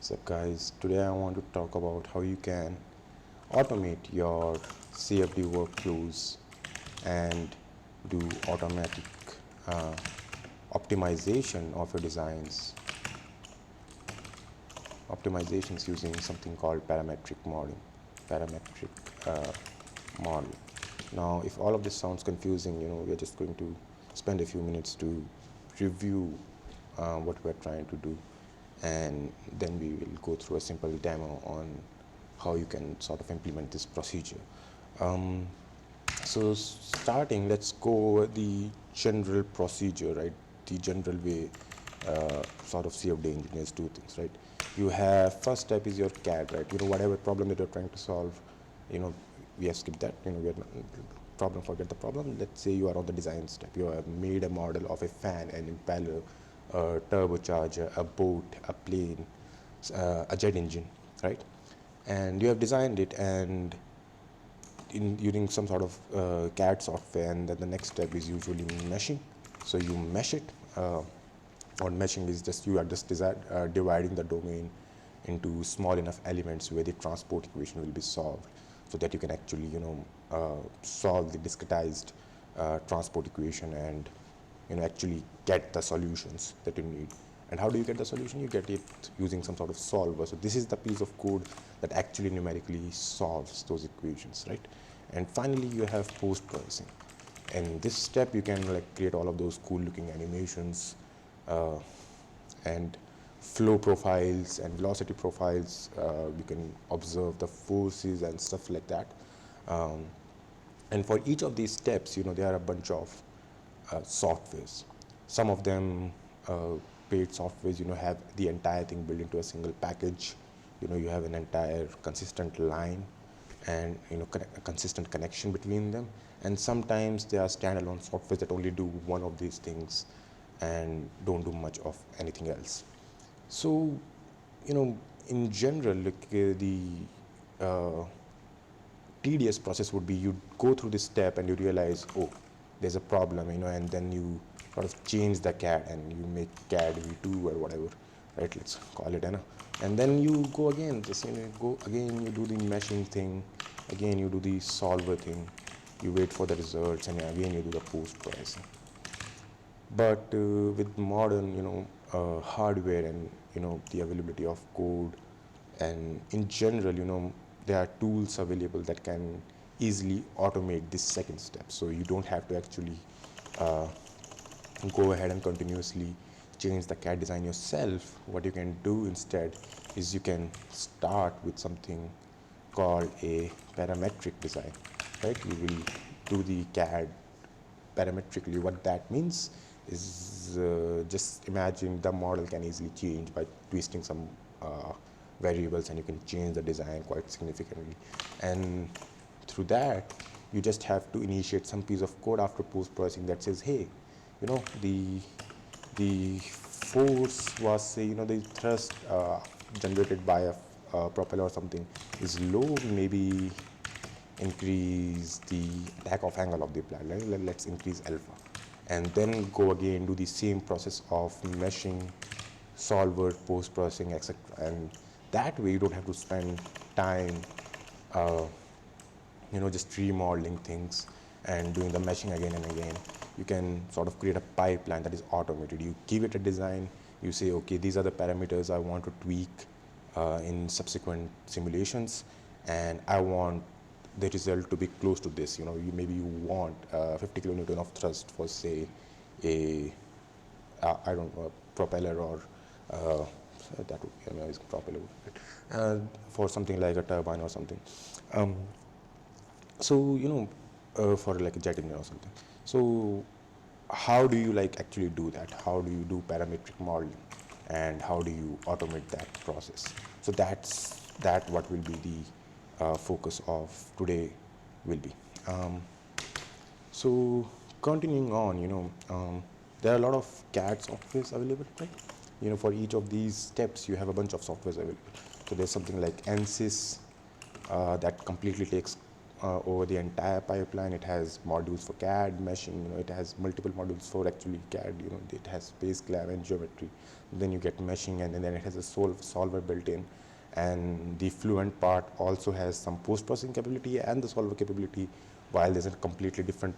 So guys, today I want to talk about how you can automate your CFD workflows and do automatic uh, optimization of your designs, optimizations using something called parametric model. Now, if all of this sounds confusing, we're just going to spend a few minutes to review what we're trying to do, and then we will go through a simple demo on how you can sort of implement this procedure. So starting, let's go over the general procedure, right? The general way sort of CFD engineers do things, right? You have first step is your CAD, right? Whatever problem that you're trying to solve, we have skipped that. We are problem, forget the problem. Let's say you are on the design step. You have made a model of a fan, an impeller, a turbocharger, a boat, a plane, a jet engine, right? And you have designed it and using some sort of CAD software, and then the next step is usually meshing. So you mesh it. Or meshing is just you are just dividing the domain into small enough elements where the transport equation will be solved, so that you can actually solve the discretized transport equation and actually get the solutions that you need. And how do you get the solution? You get it using some sort of solver. So this is the piece of code that actually numerically solves those equations, right? And finally, you have post-processing. In this step, you can create all of those cool looking animations and flow profiles and velocity profiles. You can observe the forces and stuff like that. And for each of these steps, there are a bunch of softwares. Some of them paid softwares, have the entire thing built into a single package. You have an entire consistent line and a consistent connection between them. And sometimes there are standalone softwares that only do one of these things and don't do much of anything else. So in general, the uh, tedious process would be you go through this step and you realize, oh, there's a problem, and then you sort of change the CAD and you make CAD v2 or whatever, right? Let's call it, and then you go again, just go again, you do the meshing thing, again you do the solver thing, you wait for the results, and again you do the post processing. But with modern hardware and the availability of code, and in general there are tools available that can easily automate this second step, so you don't have to actually go ahead and continuously change the CAD design yourself. What you can do instead is you can start with something called a parametric design, right? You will do the CAD parametrically. What that means is just imagine the model can easily change by twisting some variables, and you can change the design quite significantly. And through that, you just have to initiate some piece of code after post-processing that says, hey, the force was, say, the thrust generated by a propeller or something is low, maybe increase the takeoff angle of the plane. Let's increase alpha, and then go again, do the same process of meshing, solver, post processing, etc. And that way you don't have to spend time just remodeling things and doing the meshing again and again. You can sort of create a pipeline that is automated. You give it a design, you say, okay, these are the parameters I want to tweak in subsequent simulations, and I want the result to be close to this. Maybe you want 50 kilonewton of thrust for, say, a I don't know, a propeller, or that would be an amazing propeller, for something like a turbine or something. So for like a jet engine or something. So how do you actually do that? How do you do parametric modeling, and how do you automate that process? So that's what will be the focus of today will be. So continuing on, there are a lot of CAD softwares available, right? For each of these steps, you have a bunch of softwares available. So there's something like ANSYS that completely takes over the entire pipeline. It has modules for CAD, meshing, it has multiple modules for actually CAD, it has space clam and geometry. Then you get meshing, and then it has a solver built in. And the Fluent part also has some post-processing capability and the solver capability, while there's a completely different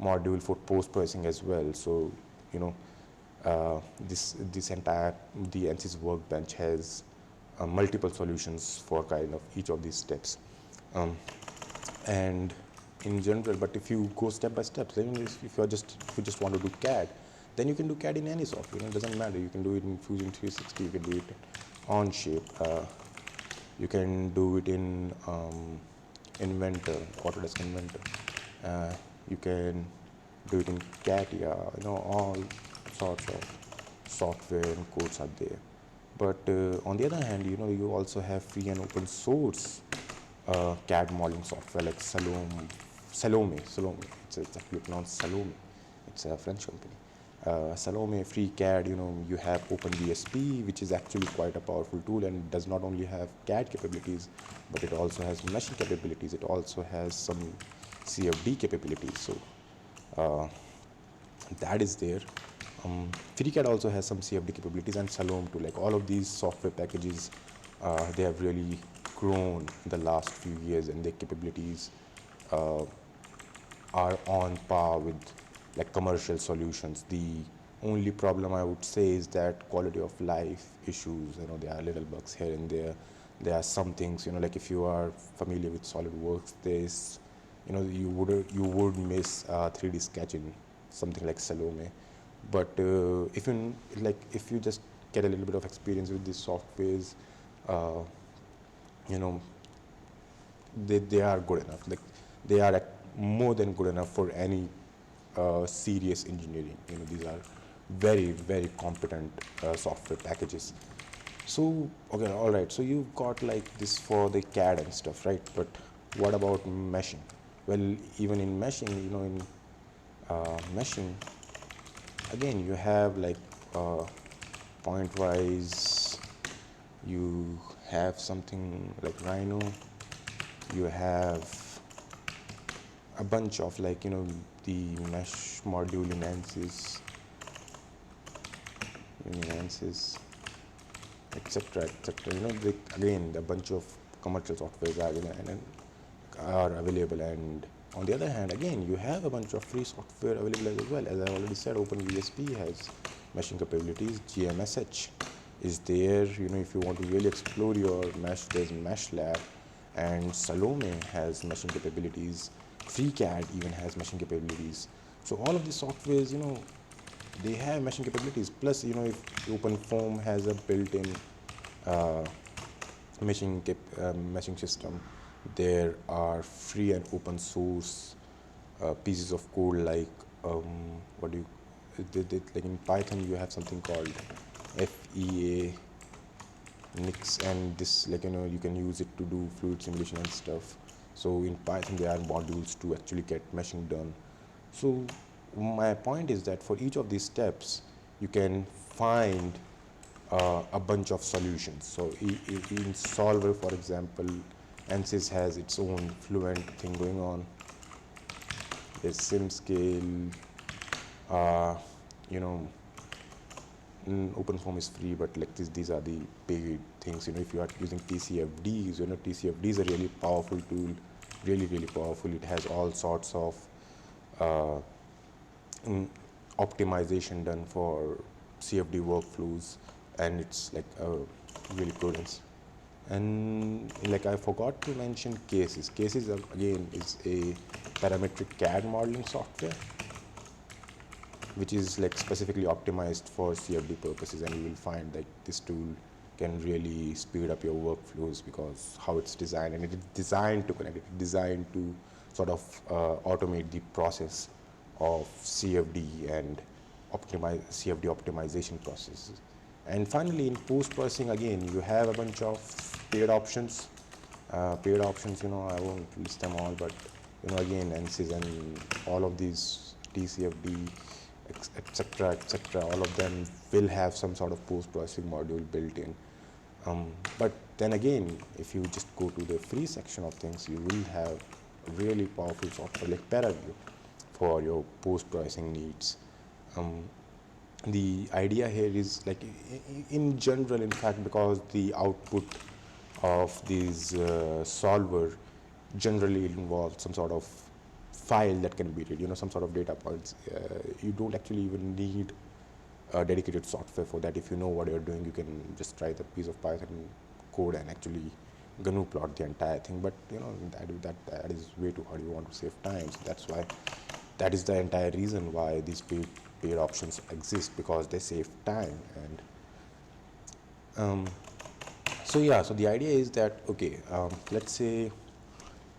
module for post-processing as well. So, this entire, the ANSYS workbench has multiple solutions for kind of each of these steps. And in general, but if you go step by step, then if you just want to do CAD, then you can do CAD in any software. It doesn't matter. You can do it in Fusion 360. You can do it on Onshape. You can do it in Inventor, Autodesk Inventor. You can do it in CATIA. All sorts of software and codes are there. But on the other hand, you also have free and open source CAD modeling software like Salome. It's actually pronounced Salome. It's a French company. Salome, free CAD, you have OpenVSP, which is actually quite a powerful tool, and does not only have CAD capabilities, but it also has meshing capabilities. It also has some CFD capabilities. So that is there. FreeCAD also has some CFD capabilities, and Salome too. Like all of these software packages, they have really grown in the last few years, and their capabilities are on par with like commercial solutions. The only problem I would say is that quality of life issues. There are little bugs here and there. There are some things, like if you are familiar with SolidWorks, there's, you would miss 3D sketching, something like Salome. But if you just get a little bit of experience with these softwares, they are good enough. Like they are more than good enough for any serious engineering. These are very, very competent software packages. So okay, all right. So you've got like this for the CAD and stuff, right? But what about meshing? Well, even in meshing, in meshing, again, you have like point-wise. You have something like Rhino. You have a bunch of like the mesh module in ANSYS, etc., etc. Again, a bunch of commercial softwares are available, and on the other hand, again, you have a bunch of free software available as well. As I already said, OpenVSP has meshing capabilities. GMSH is there. If you want to really explore your mesh, there's MeshLab, and Salome has meshing capabilities. FreeCAD even has meshing capabilities. So all of these softwares, they have meshing capabilities. Plus, if OpenFOAM has a built-in meshing system, there are free and open source pieces of code like like in Python you have something called FEA Nix, and this you can use it to do fluid simulation and stuff. So in Python there are modules to actually get meshing done. So my point is that for each of these steps you can find a bunch of solutions. So in Solver, for example, ANSYS has its own Fluent thing going on. There's SimScale. OpenFOAM is free, but like these are the paid things. If you are using TCFDs, TCFD is a really powerful tool, really, really powerful. It has all sorts of optimization done for CFD workflows, and it's like really good. And like I forgot to mention Cases. Cases again is a parametric CAD modeling software, which is like specifically optimized for CFD purposes, and you will find that this tool can really speed up your workflows because how it's designed, and it is designed to connect. It's designed to sort of automate the process of CFD and optimize CFD optimization processes. And finally, in post-processing, again, you have a bunch of paid options. I won't list them all, but again, ANSYS and all of these TCFD, etc., all of them will have some sort of post-processing module built in. But then again, if you just go to the free section of things, you will have really powerful software like Paraview for your post-processing needs. The idea here is like in general, in fact, because the output of these solver generally involves some sort of file that can be read, some sort of data points. You don't actually even need a dedicated software for that. If you know what you're doing, you can just write a piece of Python code and actually GNU plot the entire thing. But that is way too hard. You want to save time, so that's why that is the entire reason why these paid options exist, because they save time. And so the idea is that, okay, let's say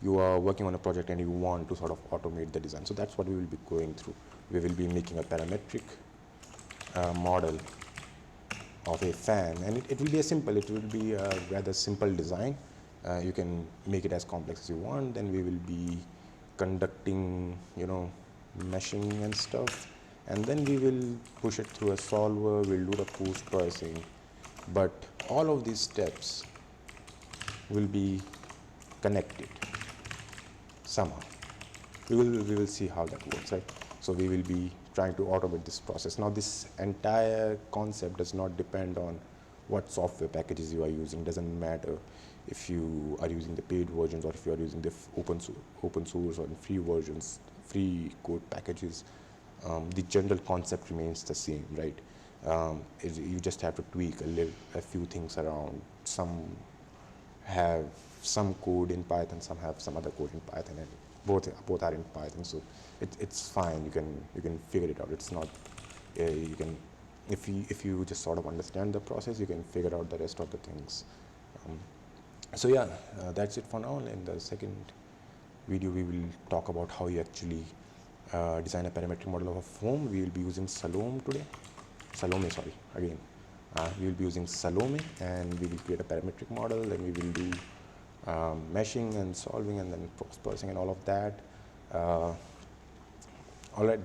you are working on a project and you want to sort of automate the design. So that's what we will be going through. We will be making a parametric model of a fan, and it will be a rather simple design. You can make it as complex as you want. Then we will be conducting, meshing and stuff, and then we will push it through a solver. We'll do the post processing, but all of these steps will be connected somehow. We will see how that works, right? So we will be trying to automate this process. Now, this entire concept does not depend on what software packages you are using. Doesn't matter if you are using the paid versions or if you are using the open source or free versions, free code packages. The general concept remains the same, right? You just have to tweak a few things around. Some have some code in Python, some have some other code in Python, and both are in Python. So it's fine. You can figure it out. It's not you can if you just sort of understand the process, you can figure out the rest of the things. So yeah, that's it for now. In the second video, we will talk about how you actually design a parametric model of a foam. We will be using Salome today. We will be using Salome, and we will create a parametric model. Then we will do meshing and solving, and then post processing and all of that. All right.